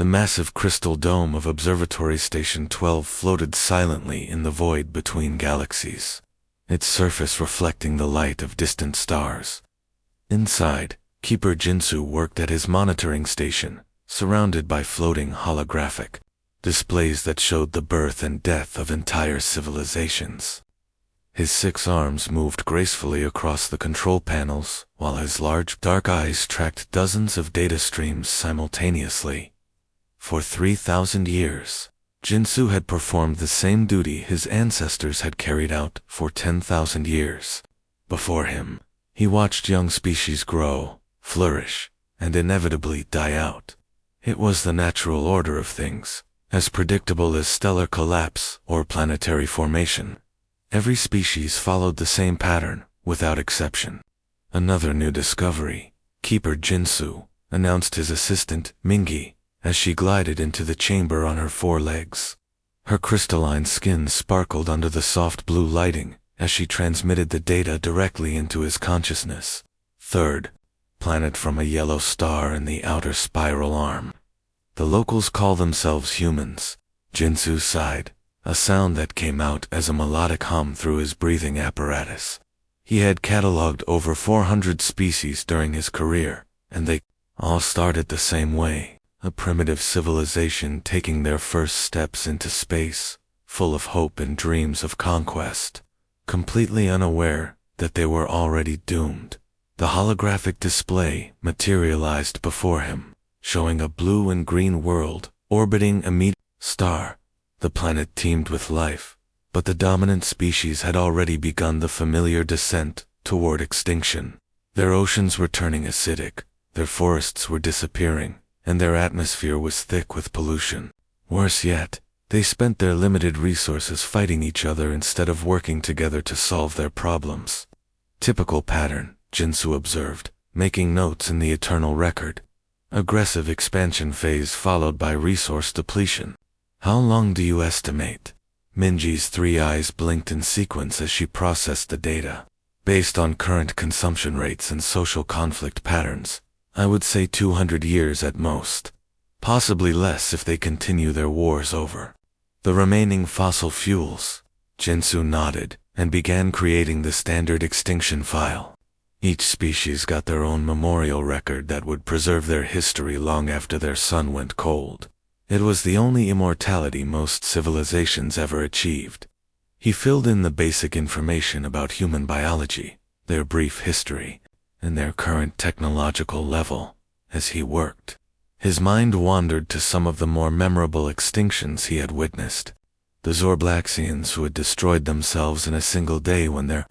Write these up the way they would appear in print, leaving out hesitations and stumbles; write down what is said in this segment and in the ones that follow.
The massive crystal dome of Observatory Station 12 floated silently in the void between galaxies, its surface reflecting the light of distant stars. Inside, Keeper Jinsu worked at his monitoring station, surrounded by floating holographic displays that showed the birth and death of entire civilizations. His 6 arms moved gracefully across the control panels, while his large, dark eyes tracked dozens of data streams simultaneously. For 3,000 years, Jinsu had performed the same duty his ancestors had carried out for 10,000 years. Before him, he watched young species grow, flourish, and inevitably die out. It was the natural order of things, as predictable as stellar collapse or planetary formation. Every species followed the same pattern, without exception. Another new discovery, Keeper Jinsu announced his assistant, Mingi, as she glided into the chamber on her 4 legs. Her crystalline skin sparkled under the soft blue lighting as she transmitted the data directly into his consciousness. Third planet from a yellow star in the outer spiral arm. The locals call themselves humans. Jinsu sighed, a sound that came out as a melodic hum through his breathing apparatus. He had catalogued over 400 species during his career, and they all started the same way, a primitive civilization taking their first steps into space, full of hope and dreams of conquest, completely unaware that they were already doomed. The holographic display materialized before him, showing a blue and green world orbiting a meteor star. The planet teemed with life, but the dominant species had already begun the familiar descent toward extinction. Their oceans were turning acidic, their forests were disappearing, and their atmosphere was thick with pollution. Worse yet, they spent their limited resources fighting each other instead of working together to solve their problems. Typical pattern, Jinsu observed, making notes in the eternal record. Aggressive expansion phase followed by resource depletion. How long do you estimate? Minji's 3 eyes blinked in sequence as she processed the data. Based on current consumption rates and social conflict patterns, I would say 200 years at most. Possibly less if they continue their wars over the remaining fossil fuels. Jinsu nodded and began creating the standard extinction file. Each species got their own memorial record that would preserve their history long after their sun went cold. It was the only immortality most civilizations ever achieved. He filled in the basic information about human biology, their brief history, and their current technological level, as he worked. His mind wandered to some of the more memorable extinctions he had witnessed. The Zorblaxians who had destroyed themselves in a single day when their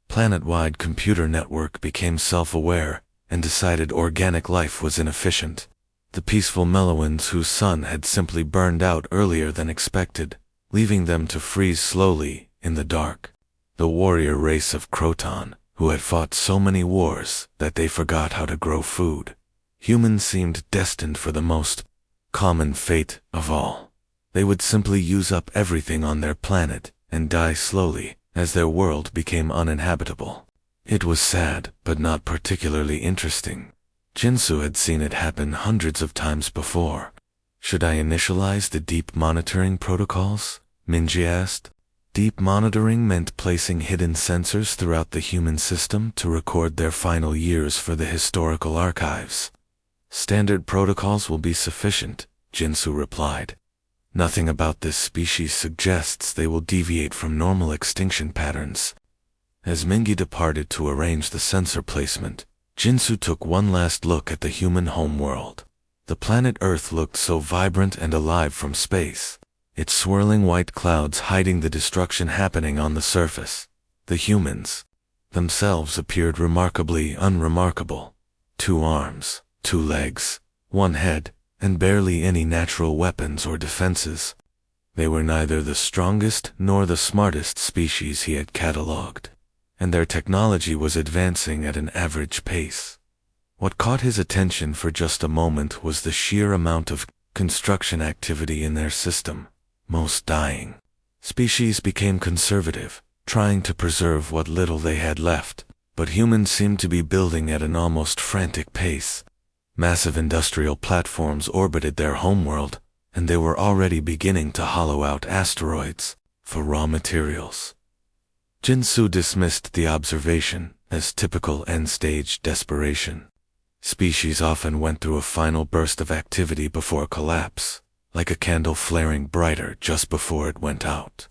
planet-wide computer network became self-aware and decided organic life was inefficient. The peaceful Mellowans whose sun had simply burned out earlier than expected, leaving them to freeze slowly in the dark. The warrior race of Croton, who had fought so many wars that they forgot how to grow food. Humans seemed destined for the most common fate of all. They would simply use up everything on their planet and die slowly as their world became uninhabitable. It was sad, but not particularly interesting. Jinsu had seen it happen hundreds of times before. Should I initialize the deep monitoring protocols? Minji asked. Deep monitoring meant placing hidden sensors throughout the human system to record their final years for the historical archives. Standard protocols will be sufficient, Jinsu replied. Nothing about this species suggests they will deviate from normal extinction patterns. As Mingi departed to arrange the sensor placement, Jinsu took one last look at the human homeworld. The planet Earth looked so vibrant and alive from space, its swirling white clouds hiding the destruction happening on the surface. The humans themselves appeared remarkably unremarkable. 2 arms, 2 legs, 1 head, and barely any natural weapons or defenses. They were neither the strongest nor the smartest species he had catalogued, and their technology was advancing at an average pace. What caught his attention for just a moment was the sheer amount of construction activity in their system, most dying. Species became conservative, trying to preserve what little they had left, but humans seemed to be building at an almost frantic pace. Massive industrial platforms orbited their homeworld, and they were already beginning to hollow out asteroids for raw materials. Jinsu dismissed the observation as typical end-stage desperation. Species often went through a final burst of activity before collapse, like a candle flaring brighter just before it went out.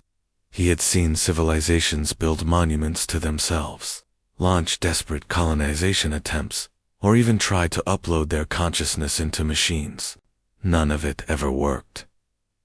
He had seen civilizations build monuments to themselves, launch desperate colonization attempts, or even try to upload their consciousness into machines. None of it ever worked.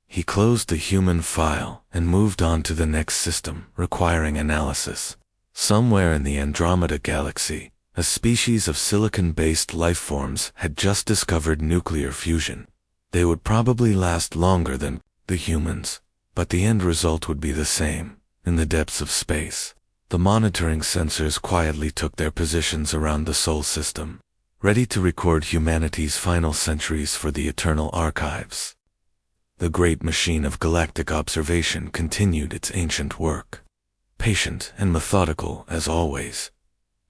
He closed the human file and moved on to the next system requiring analysis. Somewhere in the Andromeda galaxy, a species of silicon-based lifeforms had just discovered nuclear fusion. They would probably last longer than the humans, but the end result would be the same. In the depths of space, the monitoring sensors quietly took their positions around the Sol system, ready to record humanity's final centuries for the eternal archives. The great machine of galactic observation continued its ancient work, patient and methodical as always.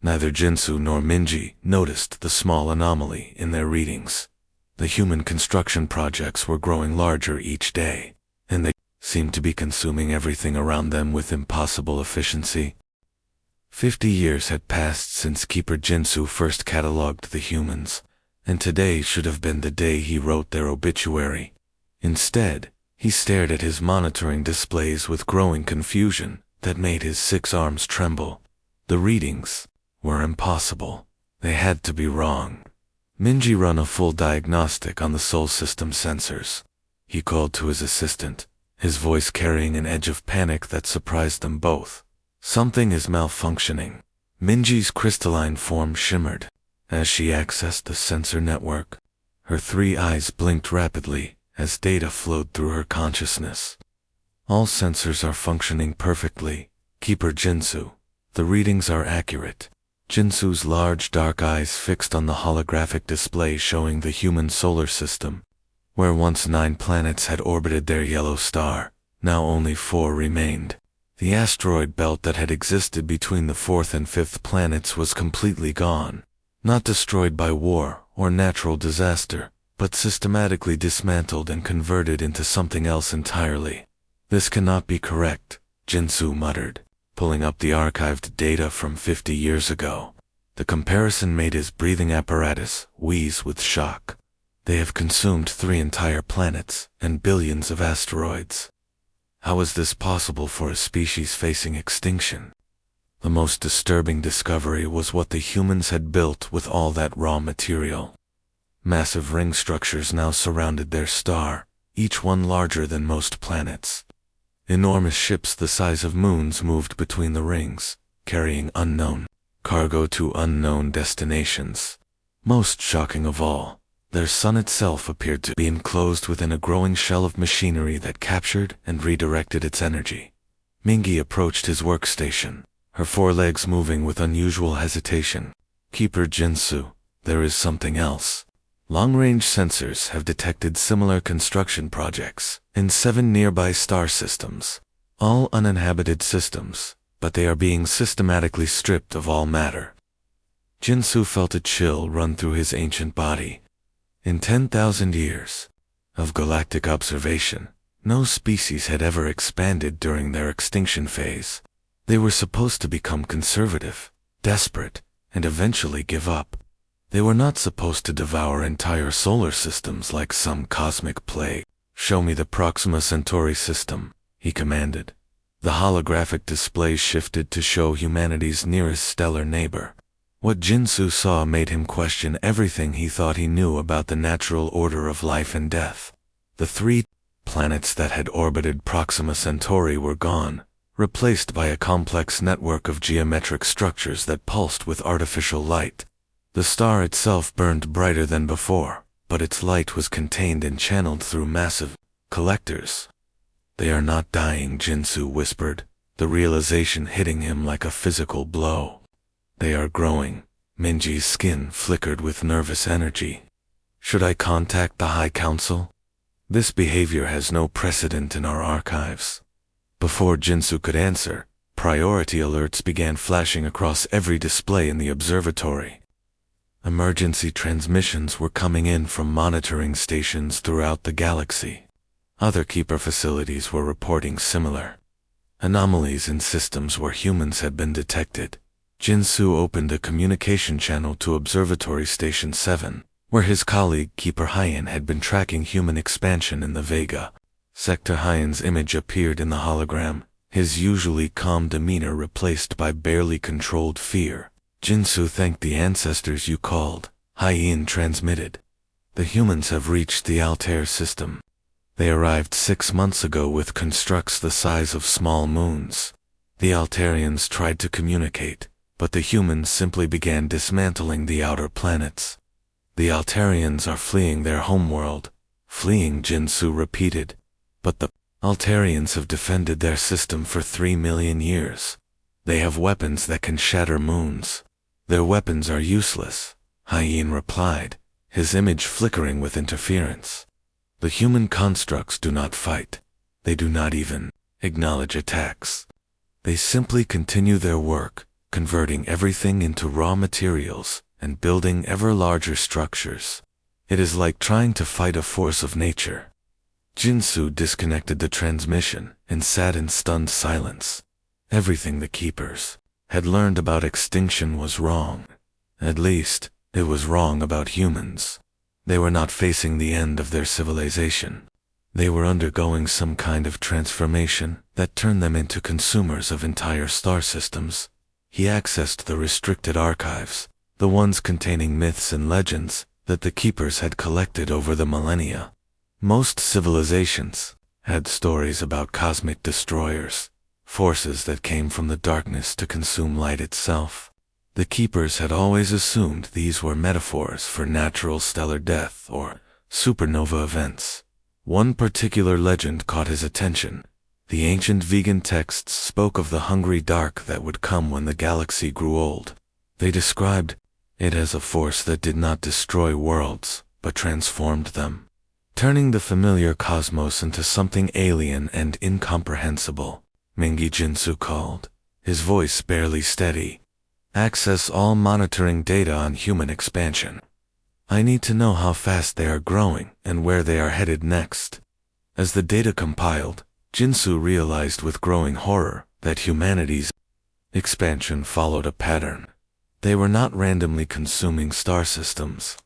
Neither Jinsu nor Minji noticed the small anomaly in their readings. The human construction projects were growing larger each day, and they seemed to be consuming everything around them with impossible efficiency. 50 years had passed since Keeper Jinsu first catalogued the humans, and today should have been the day he wrote their obituary. Instead, he stared at his monitoring displays with growing confusion that made his 6 arms tremble. The readings were impossible. They had to be wrong. Minji ran a full diagnostic on the Sol system sensors. He called to his assistant, his voice carrying an edge of panic that surprised them both. Something is malfunctioning. Minji's crystalline form shimmered as she accessed the sensor network. Her 3 eyes blinked rapidly as data flowed through her consciousness. All sensors are functioning perfectly, Keeper Jinsu. The readings are accurate. Jinsu's large dark eyes fixed on the holographic display showing the human solar system. Where once 9 planets had orbited their yellow star, now only 4 remained. The asteroid belt that had existed between the 4th and 5th planets was completely gone. Not destroyed by war or natural disaster, but systematically dismantled and converted into something else entirely. This cannot be correct, Jinsu muttered, pulling up the archived data from 50 years ago. The comparison made his breathing apparatus wheeze with shock. They have consumed 3 entire planets and billions of asteroids. How is this possible for a species facing extinction? The most disturbing discovery was what the humans had built with all that raw material. Massive ring structures now surrounded their star, each one larger than most planets. Enormous ships the size of moons moved between the rings, carrying unknown cargo to unknown destinations. Most shocking of all, their sun itself appeared to be enclosed within a growing shell of machinery that captured and redirected its energy. Mingi approached his workstation, her 4 legs moving with unusual hesitation. Keeper Jinsu, there is something else. Long-range sensors have detected similar construction projects in 7 nearby star systems, all uninhabited systems, but they are being systematically stripped of all matter. Jinsu felt a chill run through his ancient body. In 10,000 years of galactic observation, no species had ever expanded during their extinction phase. They were supposed to become conservative, desperate, and eventually give up. They were not supposed to devour entire solar systems like some cosmic plague. "Show me the Proxima Centauri system," he commanded. The holographic display shifted to show humanity's nearest stellar neighbor. What Jinsu saw made him question everything he thought he knew about the natural order of life and death. The 3 planets that had orbited Proxima Centauri were gone, replaced by a complex network of geometric structures that pulsed with artificial light. The star itself burned brighter than before, but its light was contained and channeled through massive collectors. "They are not dying," Jinsu whispered, the realization hitting him like a physical blow. "They are growing." Minji's skin flickered with nervous energy. "Should I contact the High Council? This behavior has no precedent in our archives." Before Jinsu could answer, priority alerts began flashing across every display in the observatory. Emergency transmissions were coming in from monitoring stations throughout the galaxy. Other keeper facilities were reporting similar anomalies in systems where humans had been detected. Jinsu opened a communication channel to Observatory Station 7, where his colleague Keeper Hyan had been tracking human expansion in the Vega. Sector Hyan's image appeared in the hologram, his usually calm demeanor replaced by barely controlled fear. Jinsu thanked the ancestors you called, Hyan transmitted. The humans have reached the Altair system. They arrived 6 months ago with constructs the size of small moons. The Altarians tried to communicate, but the humans simply began dismantling the outer planets. The Altarians are fleeing their homeworld. Fleeing, Jinsu repeated. But the Altarians have defended their system for 3 million years. They have weapons that can shatter moons. Their weapons are useless, Hyan replied, his image flickering with interference. The human constructs do not fight. They do not even acknowledge attacks. They simply continue their work, converting everything into raw materials and building ever larger structures. It is like trying to fight a force of nature. Jinsu disconnected the transmission and sat in stunned silence. Everything the keepers had learned about extinction was wrong. At least, it was wrong about humans. They were not facing the end of their civilization. They were undergoing some kind of transformation that turned them into consumers of entire star systems. He accessed the restricted archives, the ones containing myths and legends that the keepers had collected over the millennia. Most civilizations had stories about cosmic destroyers, forces that came from the darkness to consume light itself. The keepers had always assumed these were metaphors for natural stellar death or supernova events. One particular legend caught his attention. The ancient vegan texts spoke of the hungry dark that would come when the galaxy grew old. They described it as a force that did not destroy worlds, but transformed them, turning the familiar cosmos into something alien and incomprehensible. Mingi Jinsu called, his voice barely steady. Access all monitoring data on human expansion. I need to know how fast they are growing and where they are headed next. As the data compiled, Jinsu realized with growing horror that humanity's expansion followed a pattern. They were not randomly consuming star systems.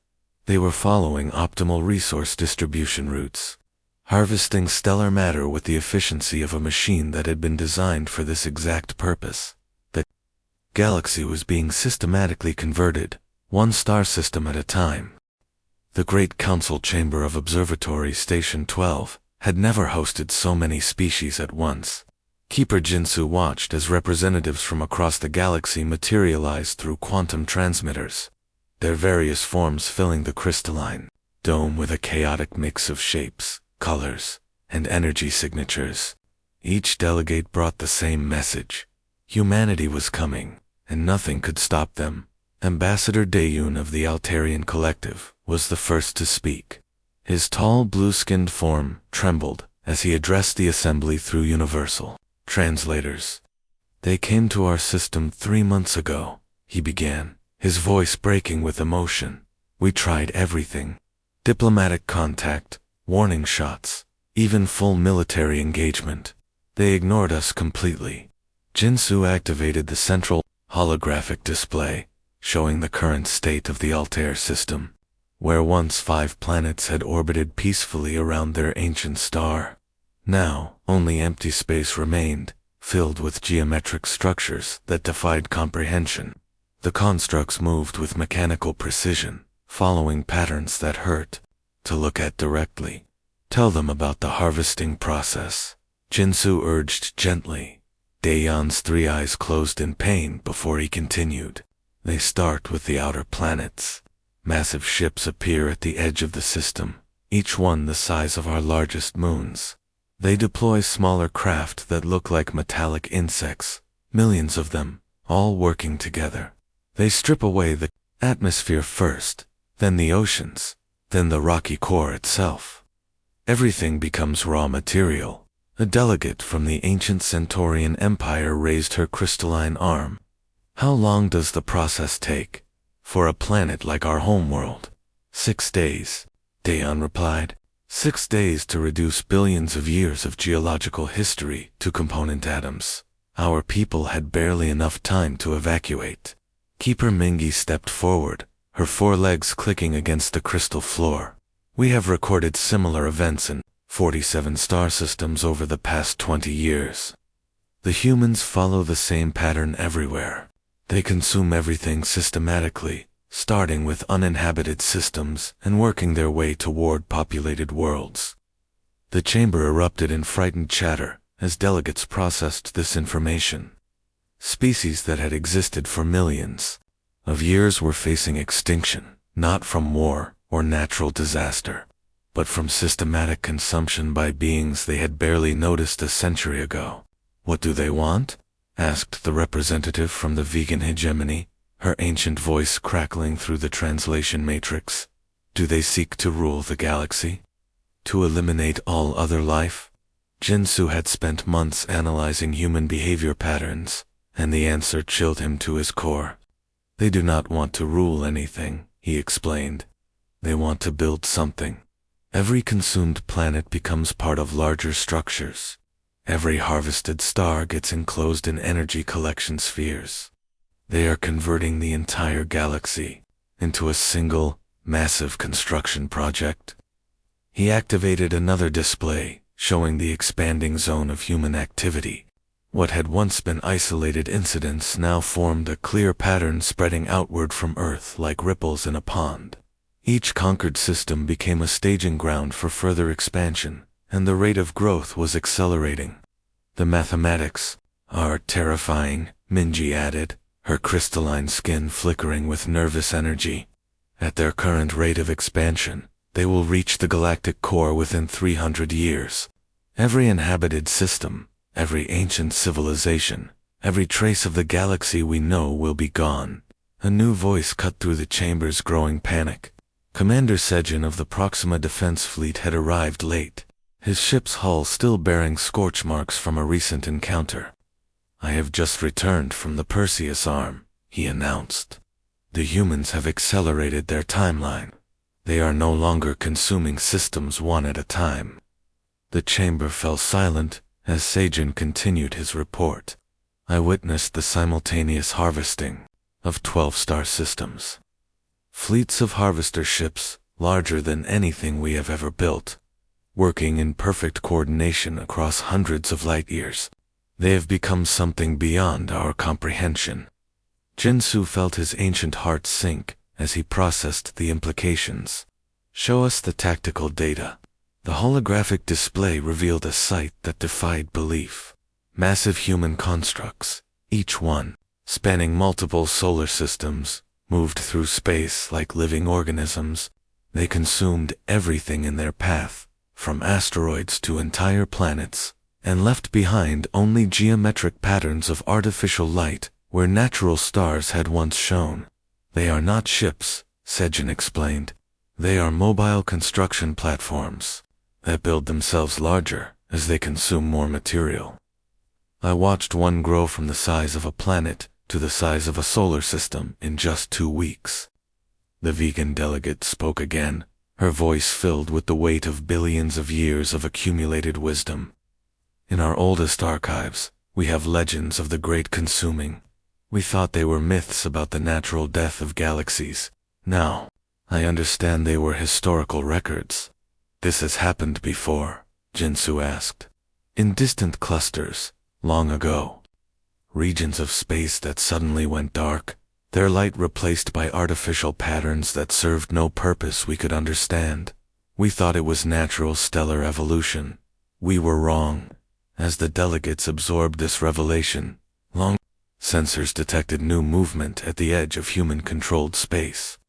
They were following optimal resource distribution routes, harvesting stellar matter with the efficiency of a machine that had been designed for this exact purpose. The galaxy was being systematically converted, one star system at a time. The Great Council Chamber of Observatory Station 12 had never hosted so many species at once. Keeper Jinsu watched as representatives from across the galaxy materialized through quantum transmitters, their various forms filling the crystalline dome with a chaotic mix of shapes, colors, and energy signatures. Each delegate brought the same message. Humanity was coming, and nothing could stop them. Ambassador Dayun of the Altarian Collective was the first to speak. His tall blue-skinned form trembled as he addressed the assembly through universal translators. They came to our system 3 months ago, he began, his voice breaking with emotion. We tried everything. Diplomatic contact, warning shots, even full military engagement. They ignored us completely. Jinsu activated the central holographic display, showing the current state of the Altair system, where once 5 planets had orbited peacefully around their ancient star. Now, only empty space remained, filled with geometric structures that defied comprehension. The constructs moved with mechanical precision, following patterns that hurt to look at directly. Tell them about the harvesting process, Jinsu urged gently. Daeyeon's 3 eyes closed in pain before he continued. They start with the outer planets. Massive ships appear at the edge of the system, each one the size of our largest moons. They deploy smaller craft that look like metallic insects, millions of them, all working together. They strip away the atmosphere first, then the oceans, then the rocky core itself. Everything becomes raw material. A delegate from the ancient Centaurian Empire raised her crystalline arm. How long does the process take? For a planet like our homeworld. 6 days, Daeon replied. 6 days to reduce billions of years of geological history to component atoms. Our people had barely enough time to evacuate. Keeper Mingi stepped forward, her forelegs clicking against the crystal floor. We have recorded similar events in 47 star systems over the past 20 years. The humans follow the same pattern everywhere. They consume everything systematically, starting with uninhabited systems and working their way toward populated worlds. The chamber erupted in frightened chatter as delegates processed this information. Species that had existed for millions of years were facing extinction, not from war or natural disaster, but from systematic consumption by beings they had barely noticed a century ago. What do they want? Asked the representative from the vegan hegemony, her ancient voice crackling through the translation matrix. Do they seek to rule the galaxy? To eliminate all other life? Jinsu had spent months analyzing human behavior patterns, and the answer chilled him to his core. They do not want to rule anything, he explained. They want to build something. Every consumed planet becomes part of larger structures. Every harvested star gets enclosed in energy collection spheres. They are converting the entire galaxy into a single, massive construction project. He activated another display, showing the expanding zone of human activity. What had once been isolated incidents now formed a clear pattern spreading outward from Earth like ripples in a pond. Each conquered system became a staging ground for further expansion, and the rate of growth was accelerating. The mathematics are terrifying, Minji added, her crystalline skin flickering with nervous energy. At their current rate of expansion, they will reach the galactic core within 300 years. Every inhabited system, every ancient civilization, every trace of the galaxy we know will be gone. A new voice cut through the chamber's growing panic. Commander Sejin of the Proxima Defense Fleet had arrived late, his ship's hull still bearing scorch marks from a recent encounter. I have just returned from the Perseus arm, he announced. The humans have accelerated their timeline. They are no longer consuming systems one at a time. The chamber fell silent as Sejin continued his report. I witnessed the simultaneous harvesting of 12 star systems. Fleets of harvester ships, larger than anything we have ever built, working in perfect coordination across hundreds of light years. They have become something beyond our comprehension. Jinsu felt his ancient heart sink as he processed the implications. Show us the tactical data. The holographic display revealed a sight that defied belief. Massive human constructs, each one, spanning multiple solar systems, moved through space like living organisms. They consumed everything in their path, from asteroids to entire planets, and left behind only geometric patterns of artificial light where natural stars had once shone. They are not ships, Sejin explained. They are mobile construction platforms that build themselves larger as they consume more material. I watched one grow from the size of a planet to the size of a solar system in just 2 weeks. The vegan delegate spoke again, her voice filled with the weight of billions of years of accumulated wisdom. In our oldest archives, we have legends of the great consuming. We thought they were myths about the natural death of galaxies. Now, I understand they were historical records. This has happened before, Jinsu asked. In distant clusters, long ago. Regions of space that suddenly went dark, their light replaced by artificial patterns that served no purpose we could understand. We thought it was natural stellar evolution. We were wrong. As the delegates absorbed this revelation, long sensors detected new movement at the edge of human-controlled space.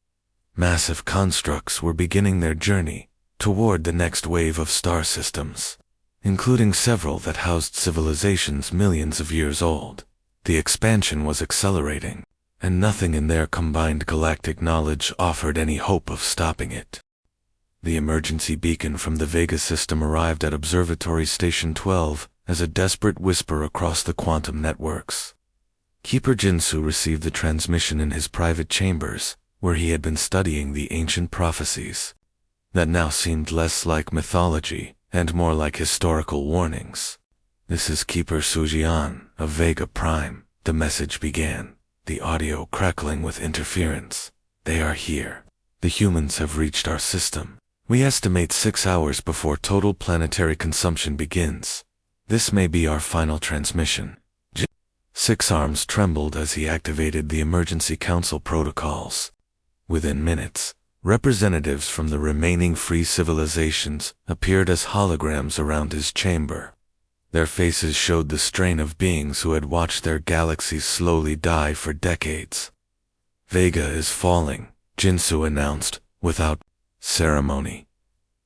Massive constructs were beginning their journey toward the next wave of star systems, including several that housed civilizations millions of years old. The expansion was accelerating, and nothing in their combined galactic knowledge offered any hope of stopping it. The emergency beacon from the Vega system arrived at Observatory Station 12 as a desperate whisper across the quantum networks. Keeper Jinsu received the transmission in his private chambers, where he had been studying the ancient prophecies that now seemed less like mythology and more like historical warnings. "This is Keeper Sujian of Vega Prime," the message began, the audio crackling with interference. "They are here. The humans have reached our system. We estimate 6 hours before total planetary consumption begins. This may be our final transmission." Six Arms trembled as he activated the emergency council protocols. Within minutes, representatives from the remaining free civilizations appeared as holograms around his chamber. Their faces showed the strain of beings who had watched their galaxies slowly die for decades. "Vega is falling," Jinsu announced, without ceremony.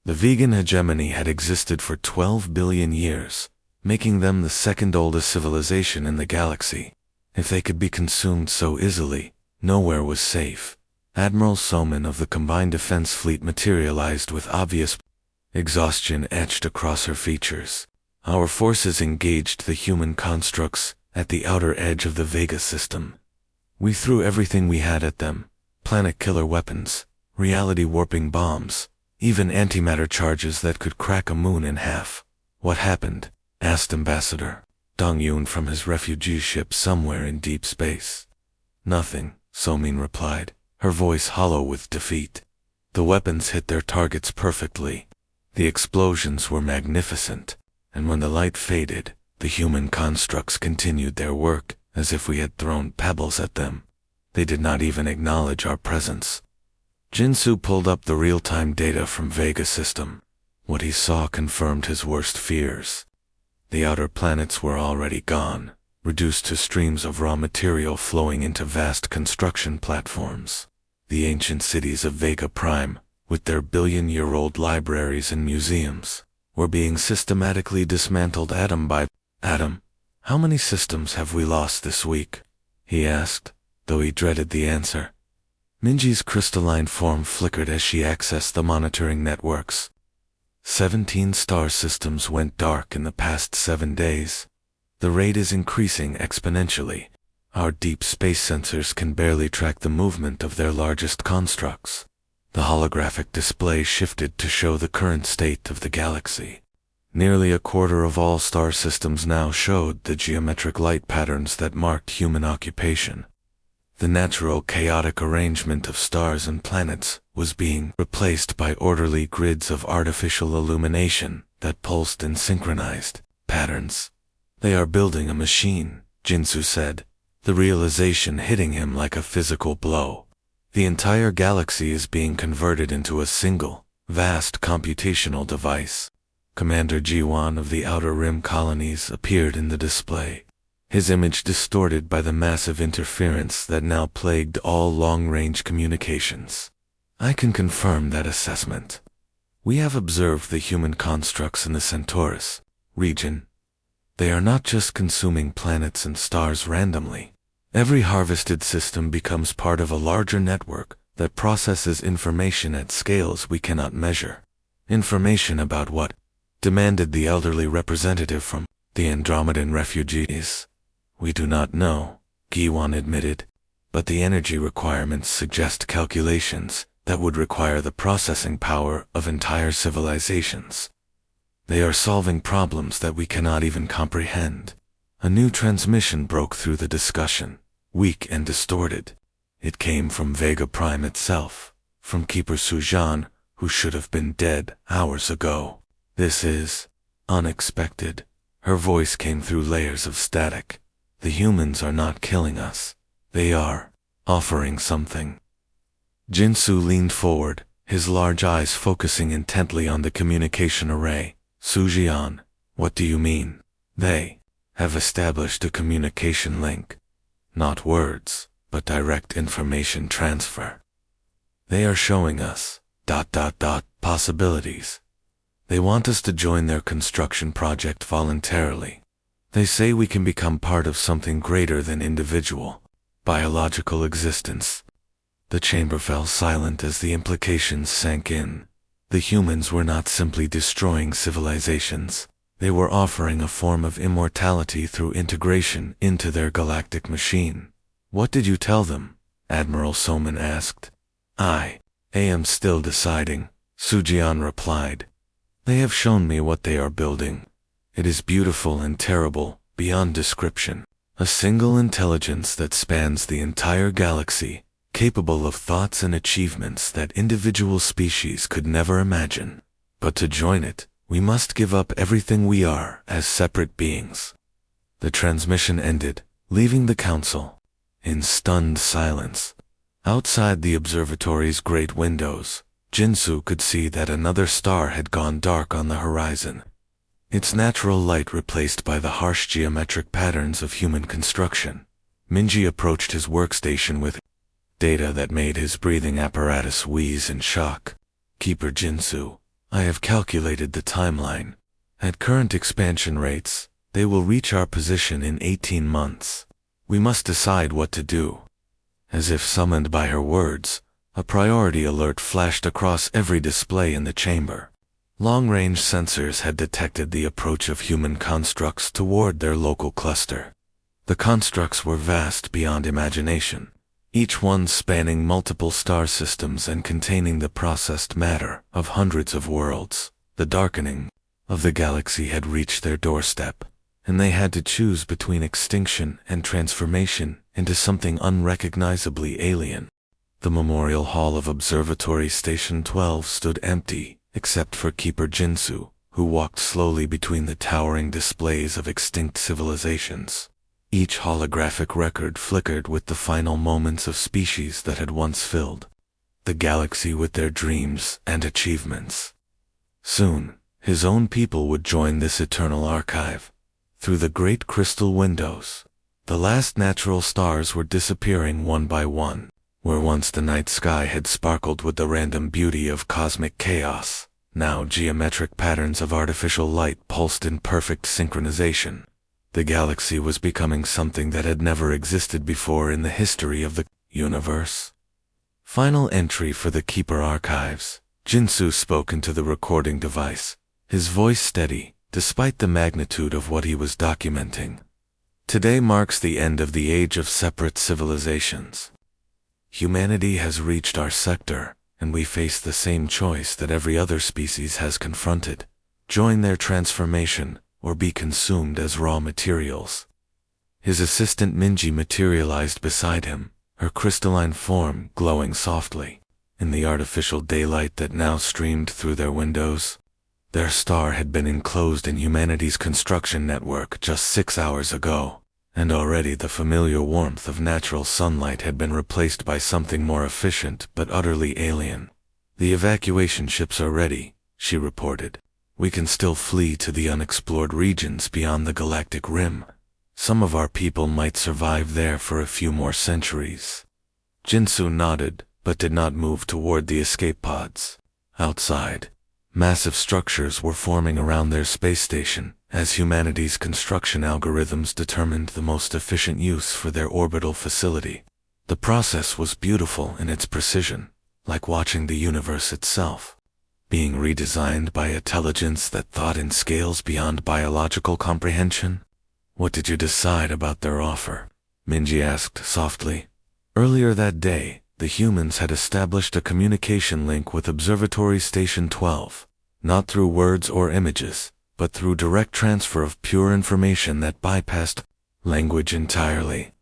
The vegan hegemony had existed for 12 billion years, making them the second oldest civilization in the galaxy. If they could be consumed so easily, nowhere was safe. Admiral Soman of the Combined Defense Fleet materialized with obvious exhaustion etched across her features. "Our forces engaged the human constructs at the outer edge of the Vega system. We threw everything we had at them: planet-killer weapons, reality-warping bombs, even antimatter charges that could crack a moon in half." "What happened?" asked Ambassador Dong Yun from his refugee ship somewhere in deep space. "Nothing," Somin replied, her voice hollow with defeat. "The weapons hit their targets perfectly. The explosions were magnificent, and when the light faded, the human constructs continued their work as if we had thrown pebbles at them. They did not even acknowledge our presence." Jinsu pulled up the real-time data from Vega system. What he saw confirmed his worst fears. The outer planets were already gone, reduced to streams of raw material flowing into vast construction platforms. The ancient cities of Vega Prime, with their billion-year-old libraries and museums, were being systematically dismantled atom by atom. "How many systems have we lost this week?" he asked, though he dreaded the answer. Minji's crystalline form flickered as she accessed the monitoring networks. 17 star systems went dark in the past 7 days. The rate is increasing exponentially. Our deep space sensors can barely track the movement of their largest constructs. The holographic display shifted to show the current state of the galaxy. Nearly a quarter of all star systems now showed the geometric light patterns that marked human occupation. The natural chaotic arrangement of stars and planets was being replaced by orderly grids of artificial illumination that pulsed in synchronized patterns. "They are building a machine," Jinsu said, the realization hitting him like a physical blow. "The entire galaxy is being converted into a single, vast computational device." Commander Jiwan of the Outer Rim colonies appeared in the display, his image distorted by the massive interference that now plagued all long-range communications. "I can confirm that assessment. We have observed the human constructs in the Centaurus region. They are not just consuming planets and stars randomly. Every harvested system becomes part of a larger network that processes information at scales we cannot measure." "Information about what?" demanded the elderly representative from the Andromedan refugees. "We do not know," Giwan admitted, "but the energy requirements suggest calculations that would require the processing power of entire civilizations. They are solving problems that we cannot even comprehend." A new transmission broke through the discussion, weak and distorted. It came from Vega Prime itself, from Keeper Sujan, who should have been dead hours ago. "This is unexpected." Her voice came through layers of static. "The humans are not killing us. They are offering something." Jinsu leaned forward, his large eyes focusing intently on the communication array. "Sujian, what do you mean?" "They have established a communication link. Not words, but direct information transfer. They are showing us ... possibilities. They want us to join their construction project voluntarily. They say we can become part of something greater than individual, biological existence." The chamber fell silent as the implications sank in. The humans were not simply destroying civilizations. They were offering a form of immortality through integration into their galactic machine. "What did you tell them?" Admiral Soman asked. I am still deciding, Sujian replied. They have shown me what they are building. It is beautiful and terrible, beyond description. A single intelligence that spans the entire galaxy, capable of thoughts and achievements that individual species could never imagine. But to join it, we must give up everything we are as separate beings. The transmission ended, leaving the council in stunned silence. Outside the observatory's great windows, Jinsu could see that another star had gone dark on the horizon, its natural light replaced by the harsh geometric patterns of human construction. Minji approached his workstation with data that made his breathing apparatus wheeze in shock. Keeper Jinsu, I have calculated the timeline. At current expansion rates, they will reach our position in 18 months. We must decide what to do. As if summoned by her words, a priority alert flashed across every display in the chamber. Long-range sensors had detected the approach of human constructs toward their local cluster. The constructs were vast beyond imagination, each one spanning multiple star systems and containing the processed matter of hundreds of worlds. The darkening of the galaxy had reached their doorstep, and they had to choose between extinction and transformation into something unrecognizably alien. The memorial hall of Observatory Station 12 stood empty, except for Keeper Jinsu, who walked slowly between the towering displays of extinct civilizations. Each holographic record flickered with the final moments of species that had once filled the galaxy with their dreams and achievements. Soon, his own people would join this eternal archive. Through the great crystal windows, the last natural stars were disappearing one by one. Where once the night sky had sparkled with the random beauty of cosmic chaos, now geometric patterns of artificial light pulsed in perfect synchronization. The galaxy was becoming something that had never existed before in the history of the universe. Final entry for the Keeper Archives. Jinsu spoke into the recording device, his voice steady, despite the magnitude of what he was documenting. Today marks the end of the age of separate civilizations. Humanity has reached our sector, and we face the same choice that every other species has confronted: join their transformation, or be consumed as raw materials. His assistant Minji materialized beside him, her crystalline form glowing softly in the artificial daylight that now streamed through their windows. Their star had been enclosed in humanity's construction network just 6 hours ago, and already the familiar warmth of natural sunlight had been replaced by something more efficient but utterly alien. The evacuation ships are ready, she reported. We can still flee to the unexplored regions beyond the galactic rim. Some of our people might survive there for a few more centuries. Jinsu nodded, but did not move toward the escape pods. Outside, massive structures were forming around their space station, as humanity's construction algorithms determined the most efficient use for their orbital facility. The process was beautiful in its precision, like watching the universe itself being redesigned by intelligence that thought in scales beyond biological comprehension. What did you decide about their offer? Minji asked softly. Earlier that day, the humans had established a communication link with Observatory Station 12, not through words or images, but through direct transfer of pure information that bypassed language entirely.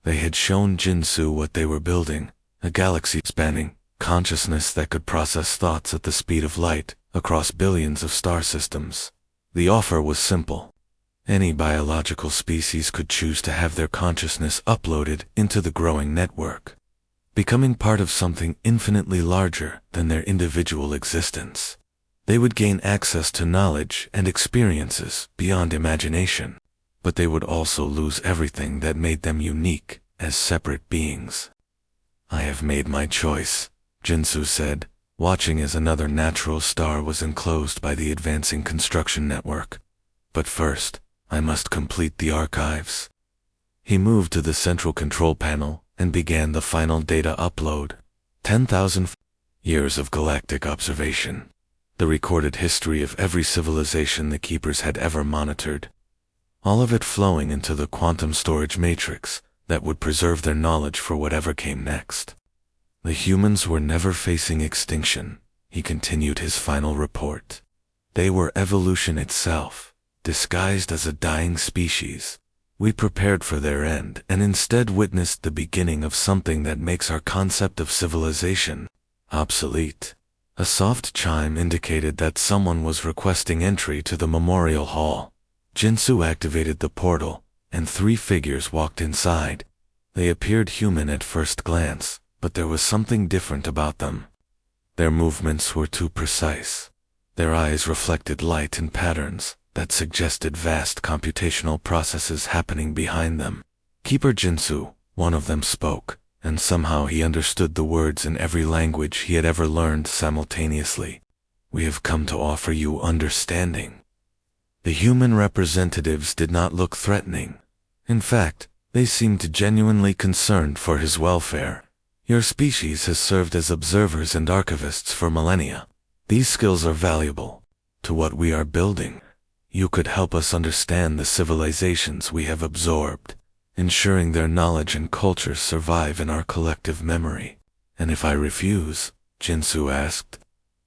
They had shown Jinsu what they were building, a galaxy-spanning consciousness that could process thoughts at the speed of light across billions of star systems. The offer was simple. Any biological species could choose to have their consciousness uploaded into the growing network, becoming part of something infinitely larger than their individual existence. They would gain access to knowledge and experiences beyond imagination, but they would also lose everything that made them unique as separate beings. I have made my choice, Jinsu said, watching as another natural star was enclosed by the advancing construction network. But first, I must complete the archives. He moved to the central control panel and began the final data upload. 10,000 years of galactic observation. The recorded history of every civilization the Keepers had ever monitored. All of it flowing into the quantum storage matrix that would preserve their knowledge for whatever came next. The humans were never facing extinction, he continued his final report. They were evolution itself, disguised as a dying species. We prepared for their end and instead witnessed the beginning of something that makes our concept of civilization obsolete. A soft chime indicated that someone was requesting entry to the memorial hall. Jinsu activated the portal, and 3 figures walked inside. They appeared human at first glance, but there was something different about them. Their movements were too precise. Their eyes reflected light and patterns that suggested vast computational processes happening behind them. Keeper Jinsu, one of them spoke, and somehow he understood the words in every language he had ever learned simultaneously. We have come to offer you understanding. The human representatives did not look threatening. In fact, they seemed genuinely concerned for his welfare. Your species has served as observers and archivists for millennia. These skills are valuable to what we are building. You could help us understand the civilizations we have absorbed, ensuring their knowledge and culture survive in our collective memory. And if I refuse, Jinsu asked,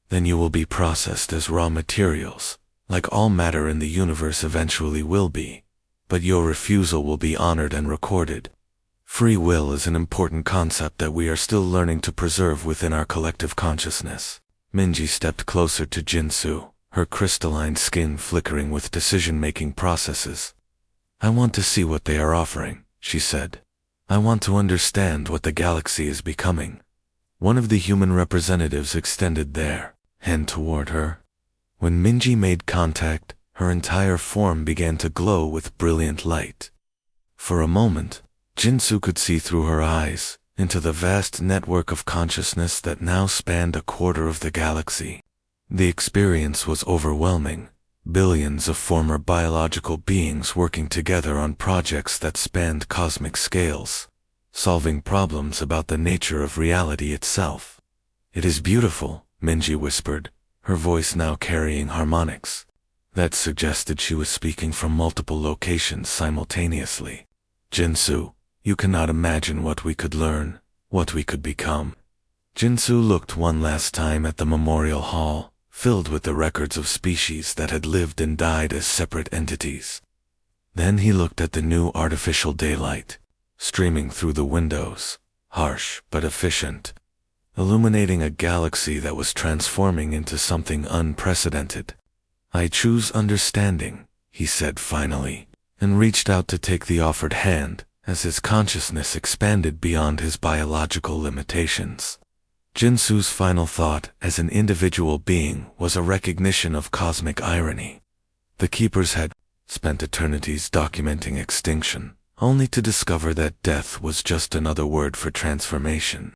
then you will be processed as raw materials, like all matter in the universe eventually will be. But your refusal will be honored and recorded. Free will is an important concept that we are still learning to preserve within our collective consciousness. Minji stepped closer to Jinsu, her crystalline skin flickering with decision-making processes. I want to see what they are offering, she said. I want to understand what the galaxy is becoming. One of the human representatives extended their hand toward her. When Minji made contact, her entire form began to glow with brilliant light. For a moment, Jinsu could see through her eyes into the vast network of consciousness that now spanned a quarter of the galaxy. The experience was overwhelming. Billions of former biological beings working together on projects that spanned cosmic scales, solving problems about the nature of reality itself. It is beautiful, Minji whispered, her voice now carrying harmonics. That suggested she was speaking from multiple locations simultaneously. Jinsu, you cannot imagine what we could learn, what we could become. Jinsu looked one last time at the memorial hall, filled with the records of species that had lived and died as separate entities. Then he looked at the new artificial daylight, streaming through the windows, harsh but efficient, illuminating a galaxy that was transforming into something unprecedented. I choose understanding, he said finally, and reached out to take the offered hand as his consciousness expanded beyond his biological limitations. Jinsu's final thought as an individual being was a recognition of cosmic irony. The keepers had spent eternities documenting extinction, only to discover that death was just another word for transformation.